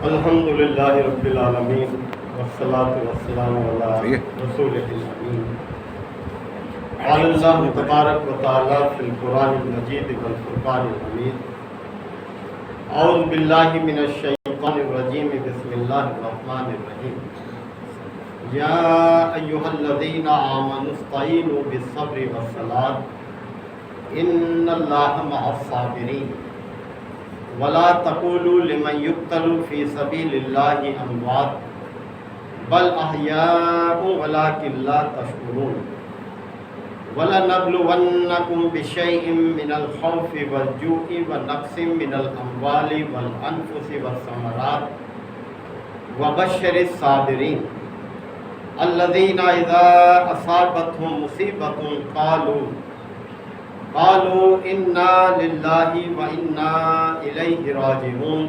الحمد للہ رب العالمین والصلاة والسلام علی رسول الامین قال اللہ تبارک و تعالی فی القرآن المجید والفرقان الحمید اعوذ باللہ من الشیطان الرجیم بسم اللہ الرحمن الرحیم یا ایہا الذین آمنوا استعینوا بالصبر والصلاة ان اللہ مع الصابرین ولا تقولوا لمن يقتل في سبيل الله اموات بل احياء ولكن لا تشعرون ولنبلونكم بشيء من الخوف والجوع ونقص من الاموال والانفس والثمرات وبشر الصابرين الذين اذا اصابتهم مصيبة قالوا انا للہ وانا الیہ راجعون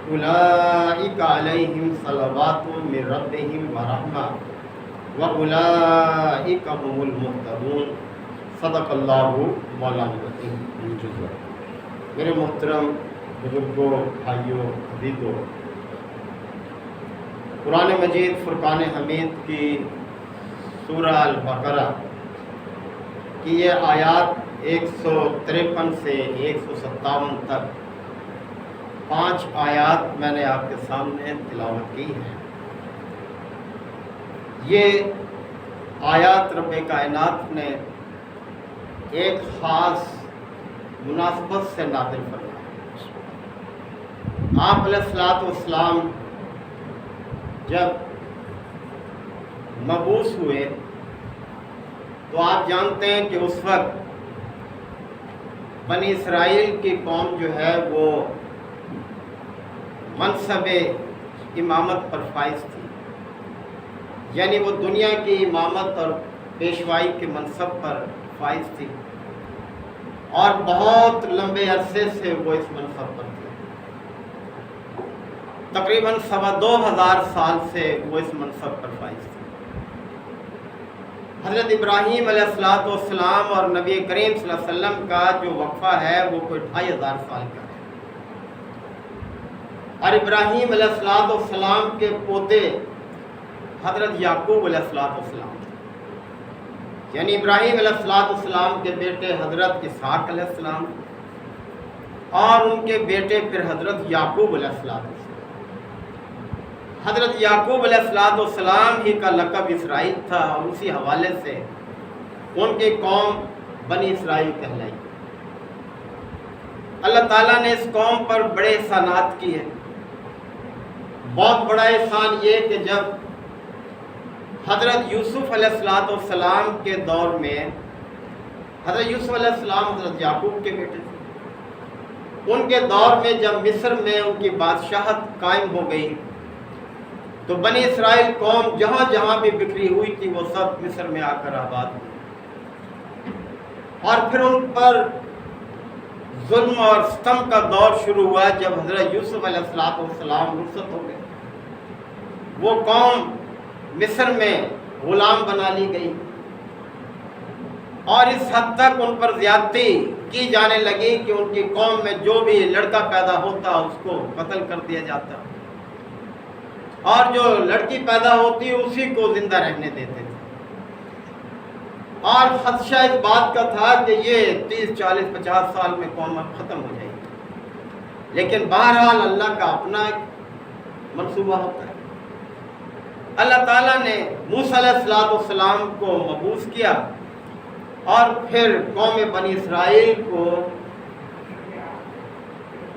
اولئک علیہم صلوات من ربہم ورحمہ واولئک هم المہتدون صدق اللہ مولانا العظیم۔ میرے محترم بزرگوں، بھائیوں، عزیزوں، قرآن مجید فرقان حمید کی سورہ البقرہ کہ یہ آیات 153 سے 157 تک 5 آیات میں نے آپ کے سامنے تلاوت کی ہے۔ یہ آیات رب کائنات نے ایک خاص مناسبت سے نازل فرمایا۔ آپ علیہ الصلوۃ والسلام جب مبعوث ہوئے تو آپ جانتے ہیں کہ اس وقت بنی اسرائیل کی قوم جو ہے وہ منصب امامت پر فائز تھی، یعنی وہ دنیا کی امامت اور پیشوائی کے منصب پر فائز تھی اور بہت لمبے عرصے سے وہ اس منصب پر تھی۔ تقریباً 2,2500 سال سے وہ اس منصب پر فائز تھی۔ حضرت ابراہیم علیہ السلام اور نبی کریم صلی اللہ علیہ وسلم کا جو وقفہ ہے وہ کوئی 2500 سال کا ہے، اور ابراہیم علیہ السلام کے پوتے حضرت یعقوب علیہ السلام، یعنی ابراہیم علیہ السلام کے بیٹے حضرت اسحاق علیہ السلام اور ان کے بیٹے پھر حضرت یعقوب علیہ السلام۔ حضرت یعقوب علیہ السلام ہی کا لقب اسرائیل تھا اور اسی حوالے سے ان کی قوم بنی اسرائیل کہلائی۔ اللہ تعالیٰ نے اس قوم پر بڑے احسانات کیے۔ بہت بڑا احسان یہ کہ جب حضرت یوسف علیہ السلام کے دور میں، حضرت یوسف علیہ السلام حضرت یعقوب کے بیٹے تھے، ان کے دور میں جب مصر میں ان کی بادشاہت قائم ہو گئی تو بنی اسرائیل قوم جہاں جہاں بھی بکھری ہوئی تھی وہ سب مصر میں آ کر آباد ہوئی، اور پھر ان پر ظلم اور ستم کا دور شروع ہوا جب حضرت یوسف علیہ السلام رخصت ہو گئے۔ وہ قوم مصر میں غلام بنا لی گئی اور اس حد تک ان پر زیادتی کی جانے لگی کہ ان کی قوم میں جو بھی لڑکا پیدا ہوتا اس کو قتل کر دیا جاتا، اور جو لڑکی پیدا ہوتی اسی کو زندہ رہنے دیتے تھے، اور خدشہ اس بات کا تھا کہ یہ 30 40 50 سال میں قوم اب ختم ہو جائے گی، لیکن بہرحال اللہ کا اپنا ایک منصوبہ ہوتا ہے۔ اللہ تعالیٰ نے موسیٰ علیہ السلام کو مبعوث کیا اور پھر قوم بنی اسرائیل کو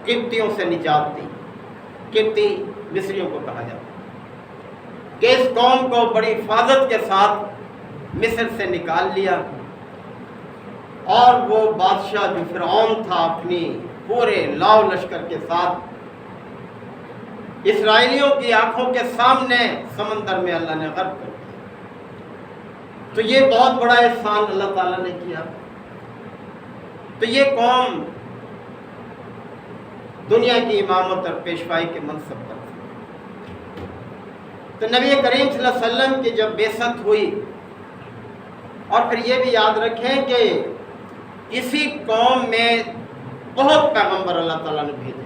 قبطیوں سے نجات دی۔ قبطی مصریوں کو کہا جاتا ہے کہ اس قوم کو بڑی حفاظت کے ساتھ مصر سے نکال لیا، اور وہ بادشاہ جو فرعون تھا اپنی پورے لاؤ لشکر کے ساتھ اسرائیلیوں کی آنکھوں کے سامنے سمندر میں اللہ نے غرق کر دیا۔ تو یہ بہت بڑا احسان اللہ تعالیٰ نے کیا۔ تو یہ قوم دنیا کی امامت اور پیشوائی کے منصب پر تھی۔ تو نبی کریم صلی اللہ علیہ وسلم کی جب بعثت ہوئی، اور پھر یہ بھی یاد رکھیں کہ اسی قوم میں بہت پیغمبر اللہ تعالیٰ نے بھیجے،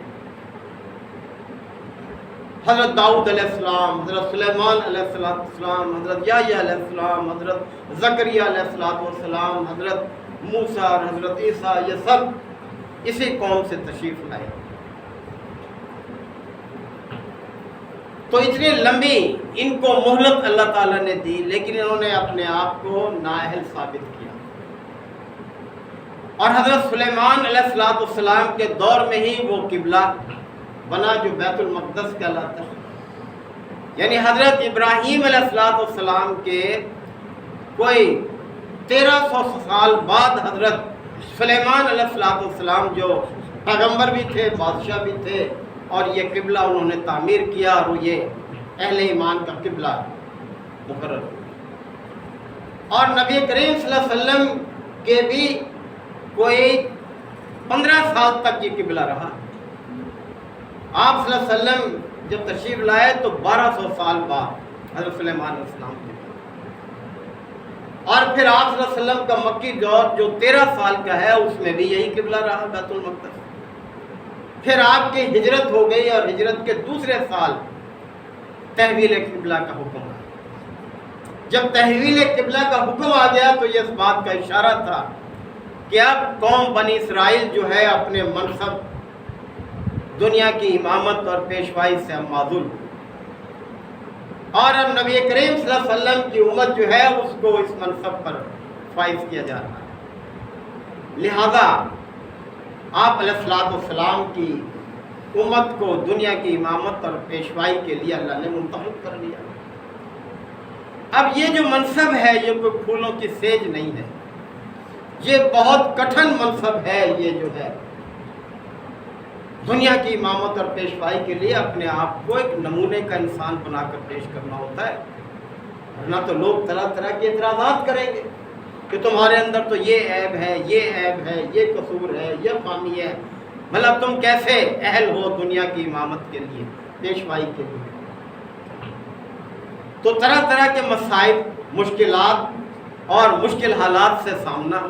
حضرت داؤد علیہ السلام، حضرت سلیمان علیہ السلام، حضرت یحییٰ علیہ السلام، حضرت زکریا علیہ السلام، حضرت موسیٰ اور حضرت عیسیٰ، یہ سب اسی قوم سے تشریف لائے. تو اتنی لمبی ان کو مہلت اللہ تعالیٰ نے دی، لیکن انہوں نے اپنے آپ کو نااہل ثابت کیا. اور حضرت سلیمان علیہ السلام کے دور میں ہی وہ قبلہ بنا جو بیت المقدس کہلاتا ہے. یعنی حضرت ابراہیم علیہ السلام کے کوئی 1300 سال بعد حضرت سلیمان علیہ السلام جو پیغمبر بھی تھے، بادشاہ بھی تھے، اور یہ قبلہ انہوں نے تعمیر کیا اور یہ اہل ایمان کا قبلہ مقرر ہوا. اور نبی کریم صلی اللہ علیہ وسلم کے بھی کوئی 15 سال تک یہ قبلہ رہا. آپ صلی اللہ علیہ وسلم جب تشریف لائے تو 1200 سال بعد حضرت سلیمان علیہ السلام کے. اور پھر آپ صلی اللہ علیہ وسلم کا مکی دور جو 13 سال کا ہے اس میں بھی یہی قبلہ رہا، بیت المقدس. پھر آپ کی ہجرت ہو گئی اور ہجرت کے دوسرے سال تحویل قبلہ کا حکم آیا. جب تحویل قبلہ کا حکم آ گیا تو یہ اس بات کا اشارہ تھا کہ اب قوم بنی اسرائیل جو ہے اپنے منصب دنیا کی امامت اور پیشوائی سے ہم معزول، اور اب نبی کریم صلی اللہ علیہ وسلم کی امت جو ہے اس کو اس منصب پر فائز کیا جا رہا ہے. لہذا آپ علیہ السلام کی امت کو دنیا کی امامت اور پیشوائی کے لیے اللہ نے منتخب کر لیا. اب یہ جو منصب ہے یہ کوئی پھولوں کی سیج نہیں ہے، یہ بہت کٹھن منصب ہے. یہ جو ہے دنیا کی امامت اور پیشوائی کے لیے اپنے آپ کو ایک نمونے کا انسان بنا کر پیش کرنا ہوتا ہے، ورنہ تو لوگ طرح طرح کے اعتراضات کریں گے کہ تمہارے اندر تو یہ عیب ہے، یہ عیب ہے، یہ قصور ہے، یہ خامی ہے، مطلب تم کیسے اہل ہو دنیا کی امامت کے لیے، پیشوائی کے لیے. تو طرح طرح کے مسائل، مشکلات اور مشکل حالات سے سامنا ہو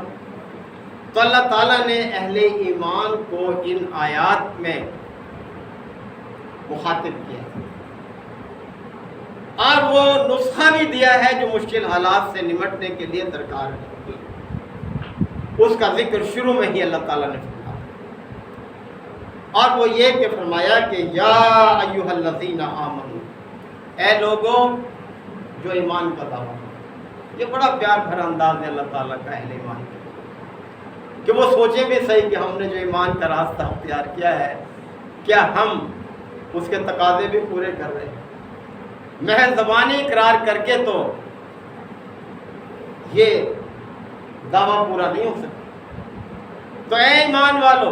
تو اللہ تعالیٰ نے اہل ایمان کو ان آیات میں مخاطب کیا اور وہ نسخہ بھی دیا ہے جو مشکل حالات سے نمٹنے کے لیے درکار ہے. اس کا ذکر شروع میں ہی اللہ تعالیٰ نے فرمایا، اور وہ یہ کہ فرمایا کہ یا ایھا الذین آمنوا، اے لوگوں جو ایمان کا دعویٰ. یہ بڑا پیار بھرا انداز ہے اللہ تعالیٰ کا اہل ایمان کا، کہ وہ سوچیں بھی صحیح کہ ہم نے جو ایمان کا راستہ اختیار کیا ہے کیا ہم اس کے تقاضے بھی پورے کر رہے ہیں. محض زبانی اقرار کر کے تو یہ دعویٰ پورا نہیں ہو سکتا. تو اے ایمان والو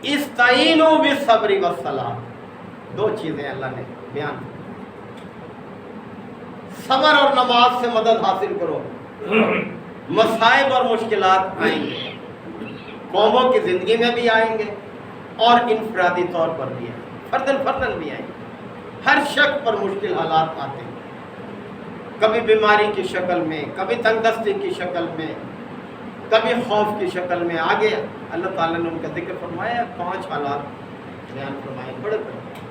استعینوا بالصبر والصلاۃ، دو چیزیں اللہ نے بیان کی. صبر اور نماز سے مدد حاصل کرو. مصائب اور مشکلات آئیں گے، قوموں کی زندگی میں بھی آئیں گے اور انفرادی طور پر بھی آئیں گے، فردن بھی آئیں گے. ہر شخص پر مشکل حالات آتے ہیں، کبھی بیماری کی شکل میں، کبھی تنگ دستی کی شکل میں، کبھی خوف کی شکل میں. آگے اللہ تعالیٰ نے ان کا ذکر فرمایا، 5 حالات بیان فرمائے بڑے بڑے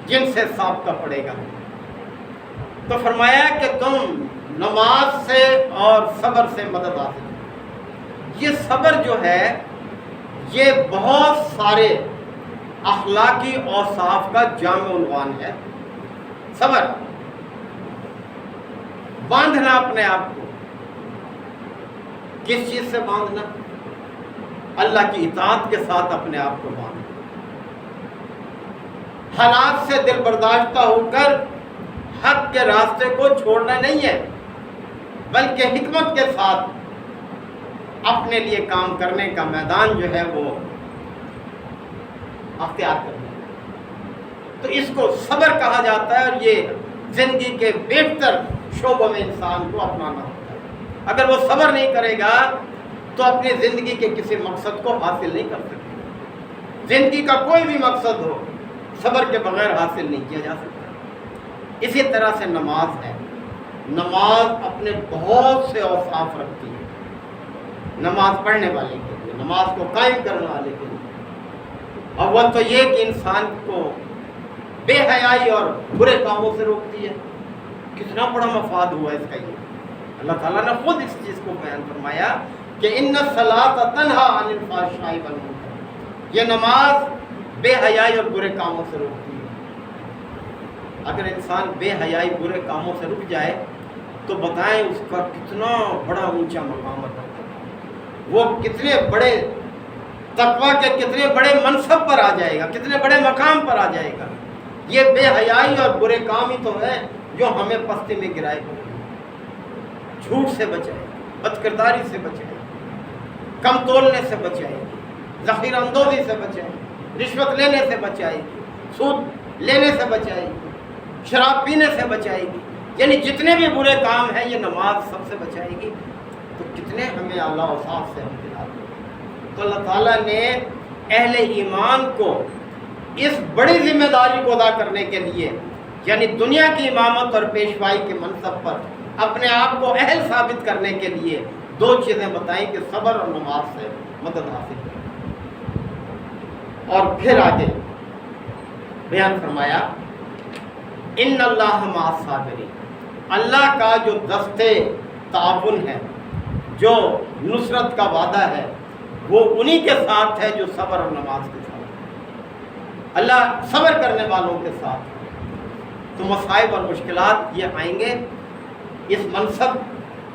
جن سے سابقہ پڑے گا. تو فرمایا کہ تم نماز سے اور صبر سے مدد حاصل کرو. یہ صبر جو ہے یہ بہت سارے اخلاقی اوصاف کا جامع عنوان ہے. صبر، باندھنا اپنے آپ کو. کس چیز سے باندھنا؟ اللہ کی اطاعت کے ساتھ اپنے آپ کو باندھنا. حالات سے دل برداشتہ ہو کر حق کے راستے کو چھوڑنا نہیں ہے، بلکہ حکمت کے ساتھ اپنے لیے کام کرنے کا میدان جو ہے وہ اختیار کرنا. تو اس کو صبر کہا جاتا ہے، اور یہ زندگی کے بہتر شعبوں میں انسان کو اپنانا ہوتا ہے. اگر وہ صبر نہیں کرے گا تو اپنی زندگی کے کسی مقصد کو حاصل نہیں کر سکے. زندگی کا کوئی بھی مقصد ہو صبر کے بغیر حاصل نہیں کیا جا سکتا. اسی طرح سے نماز ہے. نماز اپنے بہت سے اوصاف رکھتی ہے. نماز پڑھنے والے کے لیے، نماز کو قائم کرنے والے کے لیے. اور وہ تو یہ کہ انسان کو بے حیائی اور برے کاموں سے روکتی ہے۔ کتنا بڑا مفاد ہوا اس کا یہ۔ اللہ تعالیٰ نے خود اس چیز کو بیان فرمایا کہ ان الصلاۃ تنہی عن الفحشاء والمنکر، یہ نماز بے حیائی اور برے کاموں سے روکتی ہے۔ اگر انسان بے حیائی برے کاموں سے رک جائے تو بتائیں اس کا کتنا بڑا اونچا مقام ہے، وہ کتنے بڑے تقویٰ کے کتنے بڑے منصب پر آ جائے گا، کتنے بڑے مقام پر آ جائے گا۔ یہ بے حیائی اور برے کام ہی تو ہے جو ہمیں پستی میں گرائے گا، جھوٹ سے بچائے گا، بد کرداری سے بچائے گا، کم تولنے سے بچائے گی، ذخیرہ اندوزی سے بچائے گی، رشوت لینے سے بچائے گی، سود لینے سے بچائے گی، شراب پینے سے بچائے گی، یعنی جتنے بھی برے کام ہیں یہ نماز سب سے بچائے گی۔ تو کتنے ہمیں اعلیٰ اوصاف سے ہم دلا دیں۔ تو اللہ تعالیٰ نے اہل ایمان کو اس بڑی ذمہ داری کو ادا کرنے کے لیے، یعنی دنیا کی امامت اور پیشوائی کے منصب پر اپنے آپ کو اہل ثابت کرنے کے لیے دو چیزیں بتائیں کہ صبر اور نماز سے مدد حاصل کریں۔ اور پھر آگے بیان فرمایا ان اللہ مع الصابرین، اللہ کا جو دستے تعاون ہے، جو نصرت کا وعدہ ہے، وہ انہی کے ساتھ ہے جو صبر اور نماز کے ساتھ ہے۔ اللہ صبر کرنے والوں کے ساتھ ہے۔ تو مصائب اور مشکلات یہ آئیں گے اس منصب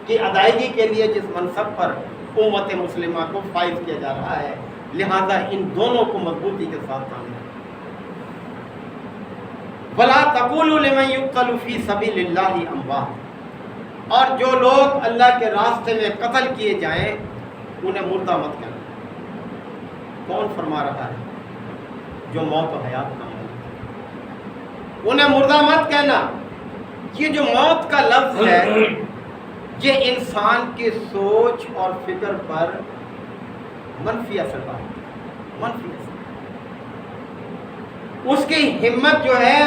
کی ادائیگی کے لیے جس منصب پر امت مسلمہ کو فائز کیا جا رہا ہے، لہذا ان دونوں کو مضبوطی کے ساتھ آنا ہے۔ وَلَا تَقُولُوا لِمَنْ يُقْتَلُ فِي سَبِيلِ اللَّهِ أَمْوَاتٌ، اور جو لوگ اللہ کے راستے میں قتل کیے جائیں انہیں مردہ مت کہنا۔ کون فرما رہا ہے؟ جو موت و حیات کا مالک، انہیں مردہ مت کہنا۔ یہ جو موت کا لفظ ہے یہ انسان کی سوچ اور فکر پر منفی اثر ڈالتا ہے، منفی اثر۔ اس کی ہمت جو ہے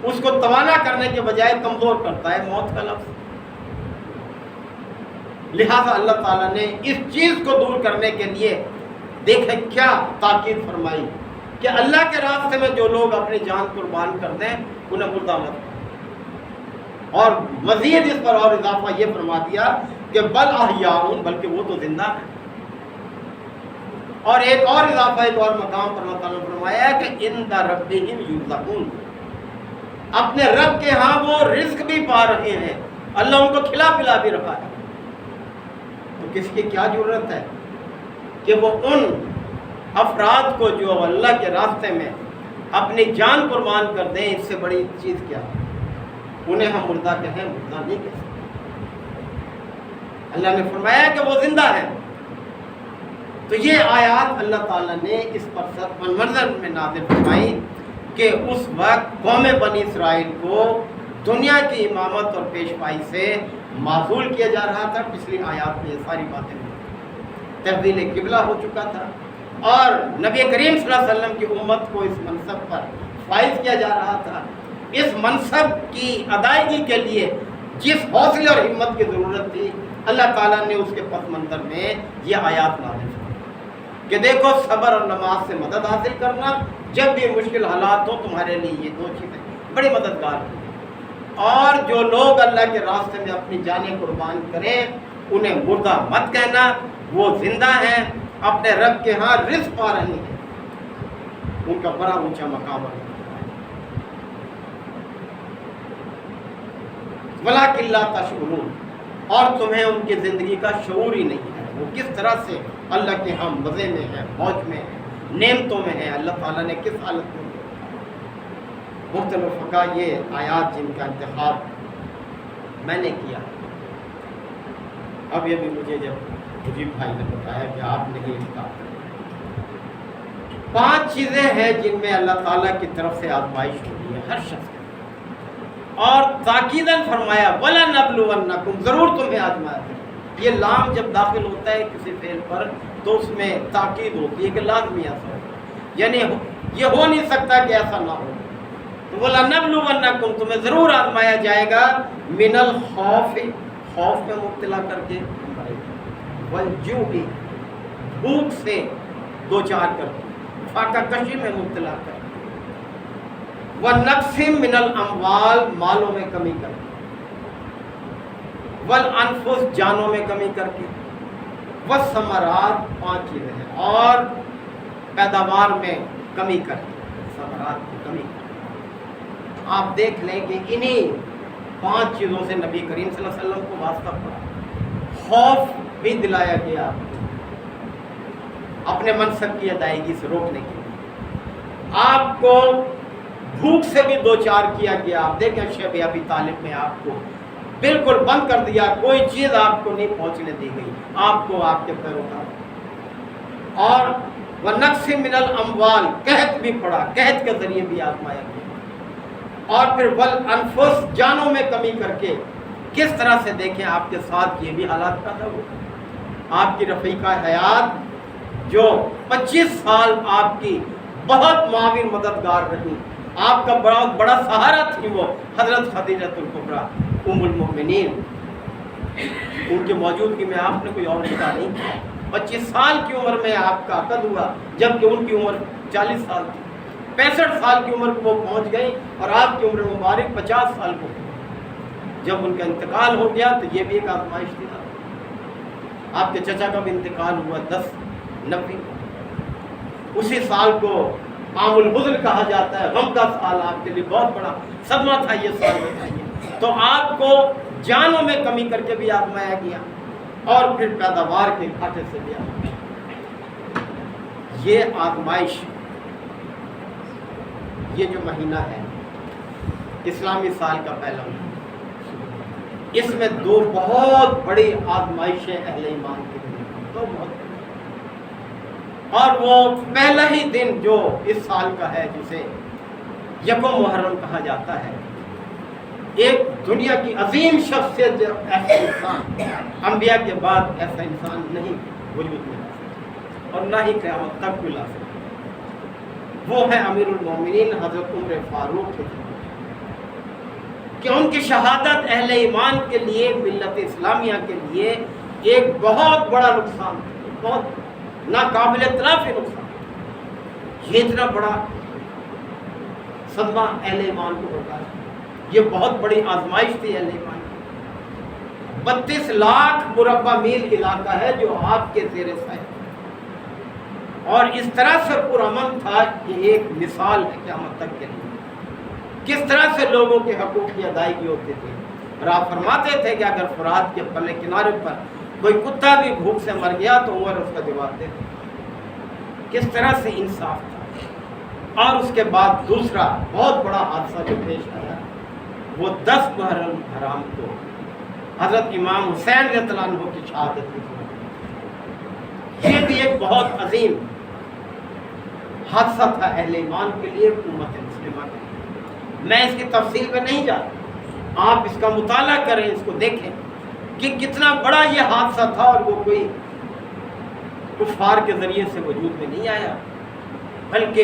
اس کو توانا کرنے کے بجائے کمزور کرتا ہے موت کا لفظ۔ لہذا اللہ تعالیٰ نے اس چیز کو دور کرنے کے لیے دیکھیں کیا تاکید فرمائی کہ اللہ کے راستے میں جو لوگ اپنی جان قربان کر دیں انہیں مردہ مت۔ اور مزید اس پر اور اضافہ یہ فرما دیا کہ بل احیاء، بلکہ وہ تو زندہ ہیں۔ اور ایک اور اضافہ ایک اور مقام پر اللہ تعالیٰ نے فرمایا کہ عند ربہم یرزقون، اپنے رب کے ہاں وہ رزق بھی پا رہے ہیں، اللہ ان کو کھلا پلا بھی رہا ہے۔ تو کس کی کیا ضرورت ہے کہ وہ ان افراد کو جو اللہ کے راستے میں اپنی جان قربان کر دیں، اس سے بڑی چیز کیا ہے؟ انہیں ہم مردہ کہیں، مردہ نہیں کہہ سکتے۔ اللہ نے فرمایا کہ وہ زندہ ہیں۔ تو یہ آیات اللہ تعالیٰ نے اس پر منظر میں نازل فرمائی کہ اس وقت قوم بنی اسرائیل کو دنیا کی امامت اور پیشوائی سے معزول کیا جا رہا تھا۔ پچھلی آیات میں یہ ساری باتیں تبدیل قبلہ ہو چکا تھا، اور نبی کریم صلی اللہ علیہ وسلم کی امت کو اس منصب پر فائز کیا جا رہا تھا۔ اس منصب کی ادائیگی کے لیے جس حوصلے اور ہمت کی ضرورت تھی، اللہ تعالیٰ نے اس کے پس منظر میں یہ آیات نازل کی کہ دیکھو صبر اور نماز سے مدد حاصل کرنا، جب بھی مشکل حالات ہو تمہارے لیے یہ دو چیزیں بڑی مددگار ہیں۔ اور جو لوگ اللہ کے راستے میں اپنی جانیں قربان کریں انہیں مردہ مت کہنا، وہ زندہ ہیں، اپنے رب کے ہاں رزق پا رہے ہیں، ان کا بڑا اونچا مقام ہے۔ وَلَٰكِن لَا تَشْعُرُونَ، اور تمہیں ان کی زندگی کا شعور ہی نہیں ہے، وہ کس طرح سے اللہ کے ہاں مزے میں ہے، موج میں ہے، نعمتوں میں ہے، اللہ تعالیٰ نے کس حالت میں۔ مختلف فقہ یہ آیات جن کا انتخاب میں نے کیا، اب یہ بھی مجھے جب مجیب بھائی نے بتایا کہ آپ نے یہ انتخاب کیا، 5 چیزیں ہیں جن میں اللہ تعالیٰ کی طرف سے آزمائش ہوئی ہے ہر شخص کے، اور تاکیداً فرمایا وَلَنَبْلُوَنَّكُمْ، ضرور تمہیں آزمایا ہے۔ یہ لام جب داخل ہوتا ہے کسی فعل پر تو اس میں تاکید ہوتی ہے کہ لازمی ایسا ہو، یعنی یہ ہو نہیں سکتا کہ ایسا نہ ہو۔ وَلَنَبْلُوَنَّكُمْ، تمہیں ضرور آزمایا جائے گا، من الخوف، خوف میں مبتلا کر کے، والجوع، بھوک سے دو چار کر کے، فاقہ کشی میں مبتلا کر کے، وَنَقْصٍ مِّنَ الْأَمْوَالِ مالوں میں کمی کر کے، وَالْأَنفُسِ جانوں میں کمی کر کے، وَالثَّمَرَاتِ 5 چیزیں ہیں، اور پیداوار میں کمی کر کے، ثمرات کی کمی کر کے۔ آپ دیکھ لیں کہ انہی 5 چیزوں سے نبی کریم صلی اللہ علیہ وسلم کو واسطہ پڑا۔ خوف بھی دلایا گیا اپنے منصب کی ادائیگی سے روکنے کے لیے، آپ کو بھوک سے بھی دوچار کیا گیا۔ آپ دیکھیں شیخ ابی طالب میں آپ کو بالکل بند کر دیا، کوئی چیز آپ کو نہیں پہنچنے دی گئی، آپ کو آپ کے پیروکار۔ اور وَنَقْصٍ مِّنَ الْأَمْوَالِ قحط بھی پڑا، قحط کے ذریعے بھی آزمایا گیا۔ اور پھر وَالْأَنفُسِ جانوں میں کمی کر کے، کس طرح سے دیکھیں آپ کے ساتھ یہ بھی حالات پیدا ہوئے۔ آپ کی رفیقہ حیات جو 25 سال آپ کی بہت معاون مددگار رہی، آپ کا بہت بڑا سہارا تھی، وہ حضرت خدیجہ الکبریٰ ام المؤمنین، ان کی موجودگی میں آپ نے کوئی اور نکاح نہیں کیا۔ 25 سال کی عمر میں آپ کا عقد ہوا، جبکہ ان کی عمر 40 سال تھی۔ 65 سال کی عمر کو وہ پہنچ گئی اور آپ کی عمر مبارک 50 سال کو۔ جب ان کا انتقال ہو گیا تو یہ بھی ایک آزمائش تھی۔ آپ کے چچا کا بھی انتقال ہوا 10/90، اسی سال کو عام الحزن کہا جاتا ہے، غم کا سال آپ کے لیے بہت بڑا صدمہ تھا یہ سال بتائیے۔ تو آپ کو جانوں میں کمی کر کے بھی آزمایا گیا، اور پھر پیداوار کے گھاٹے سے بھی آزمایا۔ یہ آزمائش، یہ جو مہینہ ہے اسلامی سال کا پہلا مہینہ، اس میں 2 بہت بڑی آزمائشیں اہل ایمان کے لیے، 2 بہت بڑی۔ اور وہ پہلا ہی دن جو اس سال کا ہے، جسے یکم محرم کہا جاتا ہے، ایک دنیا کی عظیم شخصیت، جو ایسا انسان انبیاء کے بعد ایسا انسان نہیں وجود میں لا سکتا، اور نہ ہی قیامت تک بھی لا سکتا، وہ ہے امیر المومنین حضرت عمر فاروق کے، کہ ان کی شہادت اہل ایمان کے لیے، ملت اسلامیہ کے لیے ایک بہت بڑا نقصان، بہت ناقابل تلافی نقصان۔ یہ اتنا بڑا صدمہ اہل ایمان کو ہوتا ہے، یہ بہت بڑی آزمائش تھی اہل ایمان کی۔ 32 لاکھ مربع میل علاقہ ہے جو آپ کے زیر سایہ، اور اس طرح سے پرامن تھا کہ ایک مثال ہے قیامت تک کے لیے، کس طرح سے لوگوں کے حقوق کی ادائیگی ہوتی تھی۔ اور آپ فرماتے تھے کہ اگر فرات کے پلے کنارے پر کوئی کتا بھی بھوک سے مر گیا تو عمر اس کا جواب دیتے، کس طرح سے انصاف تھا۔ اور اس کے بعد دوسرا بہت بڑا حادثہ جو پیش آیا، وہ 10 محرم حرام کو حضرت امام حسین رضی اللہ عنہ کی شہادت کی۔ یہ بھی ایک بہت عظیم حادثہ تھا اہل ایمان کے لیے، امت مسلمہ کے لیے۔ میں اس کی تفصیل میں نہیں جاتا، آپ اس کا مطالعہ کریں، اس کو دیکھیں کہ کتنا بڑا یہ حادثہ تھا، اور وہ کوئی کفار کے ذریعے سے وجود میں نہیں آیا، بلکہ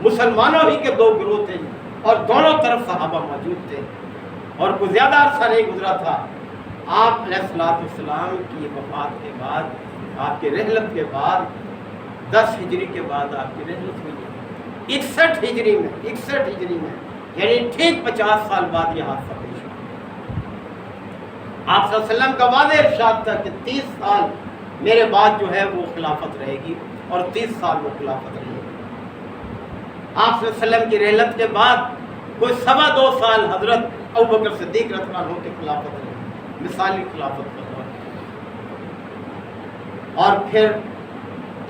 مسلمانوں ہی کے 2 گروہ تھے، اور دونوں طرف صحابہ موجود تھے، اور کوئی زیادہ عرصہ نہیں گزرا تھا آپ علیہ السلام کی وفات کے بعد، آپ کی رحلت کے بعد، 10 ہجری کے بعد آپ کی رحلت ہوئی، 61 ہجری میں، یعنی ٹھیک 50 سال بعد یہ حادثہ پیش ہوا۔ آپ صلی اللہ علیہ وسلم کا واضح ارشاد تھا کہ 30 سال میرے بعد جو ہے وہ خلافت رہے گی، اور 30 سال وہ خلافت رہے گی۔ آپ صلی اللہ علیہ وسلم کی رحلت کے بعد کوئی 2.25 سال حضرت ابوبکر صدیق رضی اللہ عنہ کی خلافت رہی، مثالی خلافت کا دور۔ اور پھر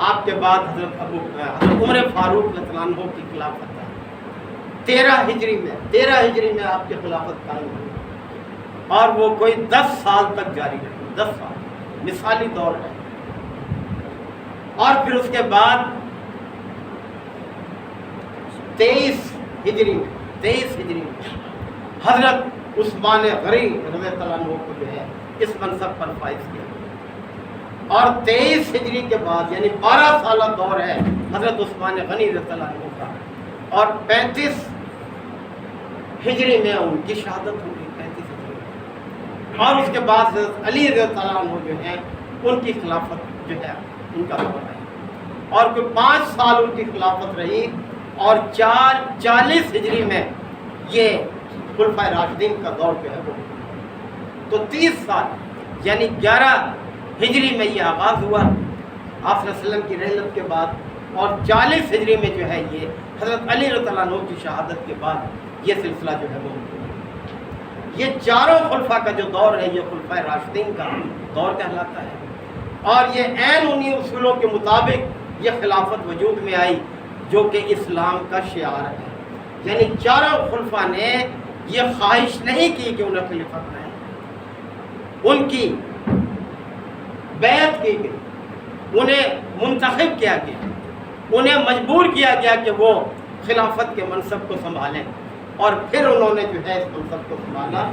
آپ کے بعد حضرت عمر فاروق رضی اللہ عنہ کی خلافت ہے، 13 ہجری میں آپ کی خلافت قائم ہوئی، اور وہ کوئی 10 سال تک جاری رہی، 10 سال مثالی دور ہے۔ اور پھر اس کے بعد 23 ہجری میں حضرت عثمان غنی رضی اللہ عنہ کو جو ہے اس منصب پر فائز کیا، اور 23 ہجری کے بعد یعنی 12 سالہ دور ہے حضرت عثمان غنی رضی اللہ عنہ کا، اور 35 ہجری میں ان کی شہادت ہوگی، 35 ہجری میں۔ اور اس کے بعد حضرت علی رضی اللہ عنہ جو ہیں ان کی خلافت جو ہے ان کا دور ہے، اور کوئی 5 سال ان کی خلافت رہی، اور 40 ہجری میں یہ خلفائے راشدین کا دور جو ہے وہ، تو 30 سال یعنی 11 ہجری میں یہ آغاز ہوا آپ صلی اللہ علیہ وسلم کی رحلت کے بعد، اور 40 ہجری میں جو ہے یہ حضرت علی رضی اللہ عنہ کی شہادت کے بعد یہ سلسلہ جو ہے وہ، یہ چاروں خلفاء کا جو دور ہے یہ خلفائے راشدین کا دور کہلاتا ہے، اور یہ عین انہی اصولوں کے مطابق یہ خلافت وجود میں آئی جو کہ اسلام کا شعار ہے۔ یعنی چاروں خلفاء نے یہ خواہش نہیں کی کہ انہیں خلیفہ بنائیں، ان کی بیعت کی گئی، انہیں منتخب کیا گیا، انہیں مجبور کیا گیا کہ وہ خلافت کے منصب کو سنبھالیں، اور پھر انہوں نے جو ہے اس منصب کو سنبھالا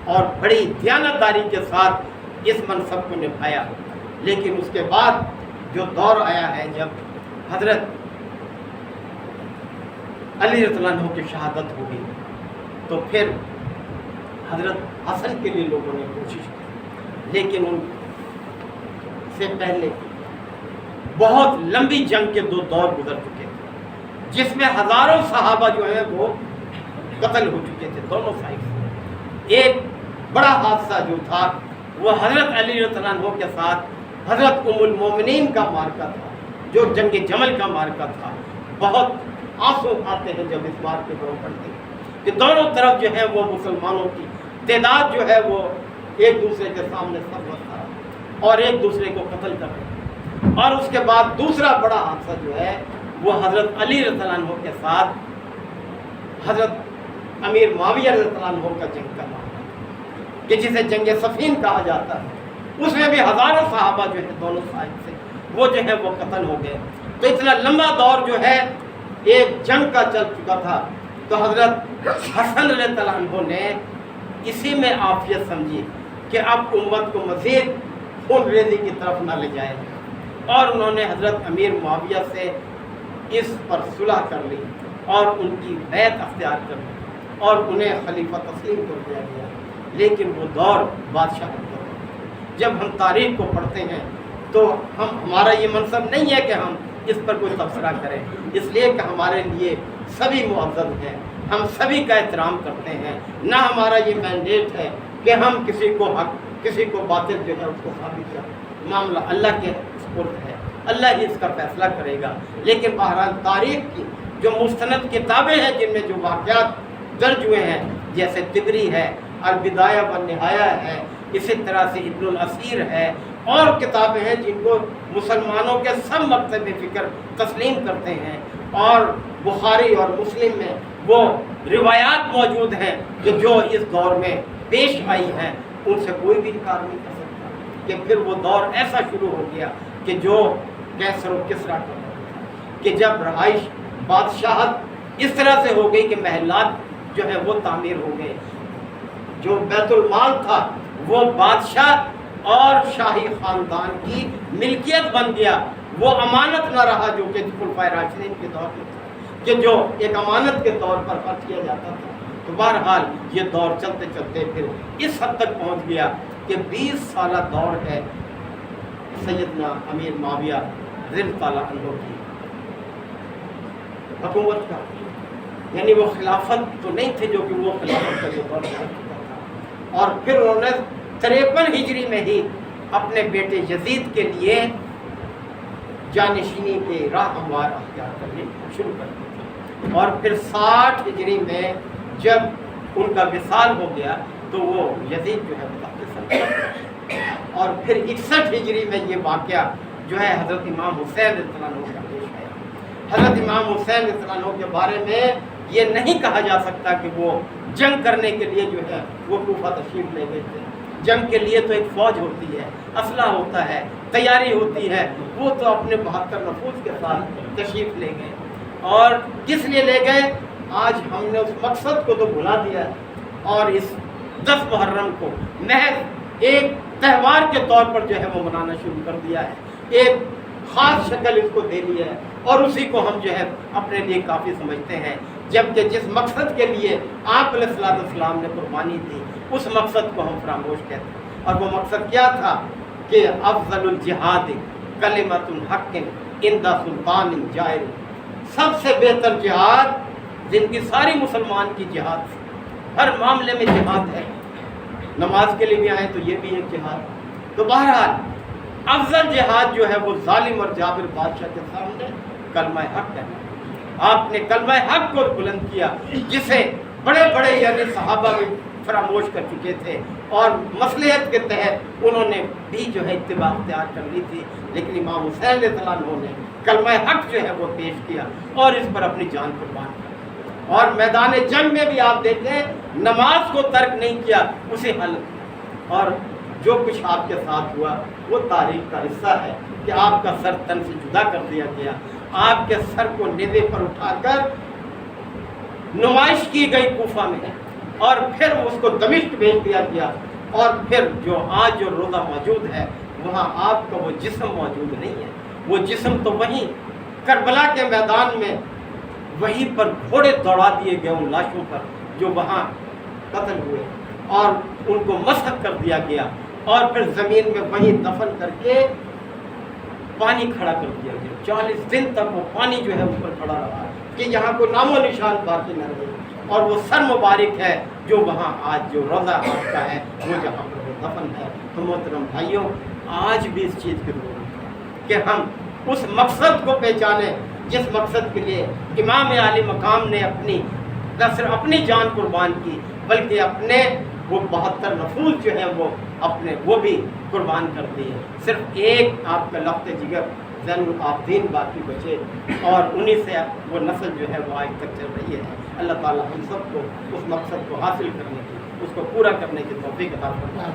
اور بڑی دیانتداری کے ساتھ اس منصب کو نبھایا۔ لیکن اس کے بعد جو دور آیا ہے جب حضرت علی رضی اللہ عنہ کی شہادت ہوگی، تو پھر حضرت حسن کے لیے لوگوں نے کوشش کی، لیکن ان سے پہلے بہت لمبی جنگ کے 2 دور گزر چکے تھے، جس میں ہزاروں صحابہ جو ہیں وہ قتل ہو چکے تھے دونوں سائڈ سے۔ ایک بڑا حادثہ جو تھا وہ حضرت علی رضی اللہ عنہ کے ساتھ حضرت ام المومنین کا معرکہ تھا، جو جنگ جمل کا معرکہ تھا۔ بہت آنسو آتے ہیں جب اس بات کے اوپر پڑھتے ہیں کہ دونوں طرف جو ہے وہ مسلمانوں کی تعداد جو ہے وہ ایک دوسرے کے سامنے سب تھا اور ایک دوسرے کو قتل کر رہے۔ اور اس کے بعد دوسرا بڑا حادثہ جو ہے وہ حضرت علی رضی اللہ عنہ کے ساتھ حضرت امیر معاویہ رضی اللہ عنہ کا جنگ کا معاملہ، کہ جسے جنگ صفین کہا جاتا ہے۔ اس میں بھی ہزاروں صحابہ جو ہے دونوں سائڈ سے وہ جو ہے وہ قتل ہو گئے۔ تو اتنا لمبا دور جو ہے ایک جنگ کا چل چکا تھا، تو حضرت حسن رضی اللہ عنہ نے اسی میں عافیت سمجھی کہ اب امت کو مزید خون ریزی کی طرف نہ لے جائے، اور انہوں نے حضرت امیر معاویہ سے اس پر صلح کر لی اور ان کی بیعت اختیار کر لی اور انہیں خلیفہ تسلیم کر دیا گیا۔ لیکن وہ دور بادشاہ کا دور، جب ہم تاریخ کو پڑھتے ہیں تو ہمارا یہ منصب نہیں ہے کہ ہم اس پر کوئی تبصرہ کریں، اس لیے کہ ہمارے لیے سبھی معزز ہیں، ہم سبھی کا احترام کرتے ہیں، نہ ہمارا یہ مینڈیٹ ہے کہ ہم کسی کو حق کسی کو باطل جو ہے اس کو ثابت کریں۔ معاملہ اللہ کے سپرد ہے، اللہ ہی اس کا فیصلہ کرے گا۔ لیکن بہرحال تاریخ کی جو مستند کتابیں ہیں جن میں جو واقعات درج ہوئے ہیں، جیسے طبری ہے، البدایہ والنہایہ ہے، اسی طرح سے ابن الاثیر ہے، اور کتابیں ہیں جن کو مسلمانوں کے سب مکتب فکر تسلیم کرتے ہیں، اور بخاری اور مسلم میں وہ روایات موجود ہیں کہ جو اس دور میں پیش آئی ہیں، ان سے کوئی بھی انکار نہیں کر سکتا کہ پھر وہ دور ایسا شروع ہو گیا کہ جو کیسر و کسریٰ کا دور تھا، کہ جب رہائش بادشاہت اس طرح سے ہو گئی کہ محلات جو ہے وہ تعمیر ہو گئے، جو بیت المال تھا وہ بادشاہ اور شاہی خاندان کی ملکیت بن گیا، وہ امانت نہ رہا جو کہ خلفائے راشدین کے دور میں تھا، کہ جو ایک امانت کے طور پر خرچ کیا جاتا تھا۔ تو بہرحال یہ دور چلتے چلتے پھر اس حد تک پہنچ گیا کہ 20 سالہ دور ہے سیدنا امیر معاویہ رضی اللہ تعالیٰ عنہ کی حکومت کا، یعنی وہ خلافت تو نہیں تھے جو کہ وہ خلافت کا جو دور چل چکا تھا۔ اور پھر انہوں نے 53 ہجری میں ہی اپنے بیٹے یزید کے لیے جانشینی کے راہ ہموار اختیار کرنے شروع کر دی، اور پھر 60 ہجری میں جب ان کا وصال ہو گیا تو وہ یزید جو ہے متحد، اور پھر 61 ہجری میں یہ واقعہ جو ہے حضرت امام حسین رضی اللہ عنہ کا پیش آیا۔ حضرت امام حسین رضی اللہ عنہ کے بارے میں یہ نہیں کہا جا سکتا کہ وہ جنگ کرنے کے لیے جو ہے وہ کوفہ تشریف لے گئے تھے۔ جنگ کے لیے تو ایک فوج ہوتی ہے، اسلحہ ہوتا ہے، تیاری ہوتی ہے، وہ تو اپنے 72 نفوذ کے ساتھ تشریف لے گئے۔ اور کس لیے لے گئے؟ آج ہم نے اس مقصد کو تو بھلا دیا ہے، اور اس 10 محرم کو محض ایک تہوار کے طور پر جو ہے وہ منانا شروع کر دیا ہے، ایک خاص شکل اس کو دے دی ہے، اور اسی کو ہم جو ہے اپنے لیے کافی سمجھتے ہیں، جبکہ جس مقصد کے لیے آپ علیہ السلام نے قربانی دی اس مقصد کو ہم فراموش کہتے ہیں۔ اور وہ مقصد کیا تھا کہ افضل الجہاد کلمۃ الحق عند سلطان جائر، سب سے بہتر جہاد، جن کی ساری مسلمان کی جہاد ہر معاملے میں جہاد ہے. نماز کے لیے بھی آئے تو یہ بھی ایک جہاد. تو بہرحال افضل جہاد جو ہے وہ ظالم اور جابر بادشاہ کے سامنے کلمہ حق ہے. آپ نے کلمہ حق کو بلند کیا جسے بڑے بڑے یعنی صحابہ بھی فراموش کر چکے تھے اور مصلحت کے تحت انہوں نے بھی جو ہے اتباع اختیار کر لی تھی، لیکن امام حسین علیہ السلام نے کلمہ حق جو ہے وہ پیش کیا اور اس پر اپنی جان قربان کی. اور میدان جنگ میں بھی آپ دیکھیں نماز کو ترک نہیں کیا، اسے حل کیا. اور جو کچھ آپ کے ساتھ ہوا وہ تاریخ کا حصہ ہے کہ آپ کا سر تن سے جدا کر دیا گیا، آپ کے سر کو نیزے پر اٹھا کر نمائش کی گئی کوفہ میں، اور پھر اس کو دمشق بھیج دیا گیا. اور پھر جو آج جو روضہ موجود ہے وہاں آپ کا وہ جسم موجود نہیں ہے. وہ جسم تو وہیں کربلا کے میدان میں وہیں پر گھوڑے دوڑا دیے گئے ان لاشوں پر جو وہاں قتل ہوئے، اور ان کو مسح کر دیا گیا اور پھر زمین میں وہیں دفن کر کے پانی کھڑا کر دیا گیا. 40 دن تک وہ پانی جو ہے اوپر کھڑا رہا کہ یہاں کوئی نام و نشان باقی نہ رہے. اور وہ سر مبارک ہے جو وہاں آج جو روضہ آپ کا ہے وہ جہاں پر وہ دفن ہے. تو محترم بھائیوں، آج بھی اس چیز کی ضرورت ہے کہ ہم اس مقصد کو پہچانیں جس مقصد کے لیے امام عالی مقام نے اپنی نہ صرف اپنی جان قربان کی بلکہ اپنے وہ 72 نفوس جو ہیں وہ بھی قربان کر دیے. صرف ایک آپ کا لفظ جگر زین العابدین باقی بچے اور انہی سے وہ نسل جو ہے وہ آج تک چل رہی ہے. اللہ تعالیٰ ہم سب کو اس مقصد کو حاصل کرنے کی، اس کو پورا کرنے کی توفیق عطا فرمائے.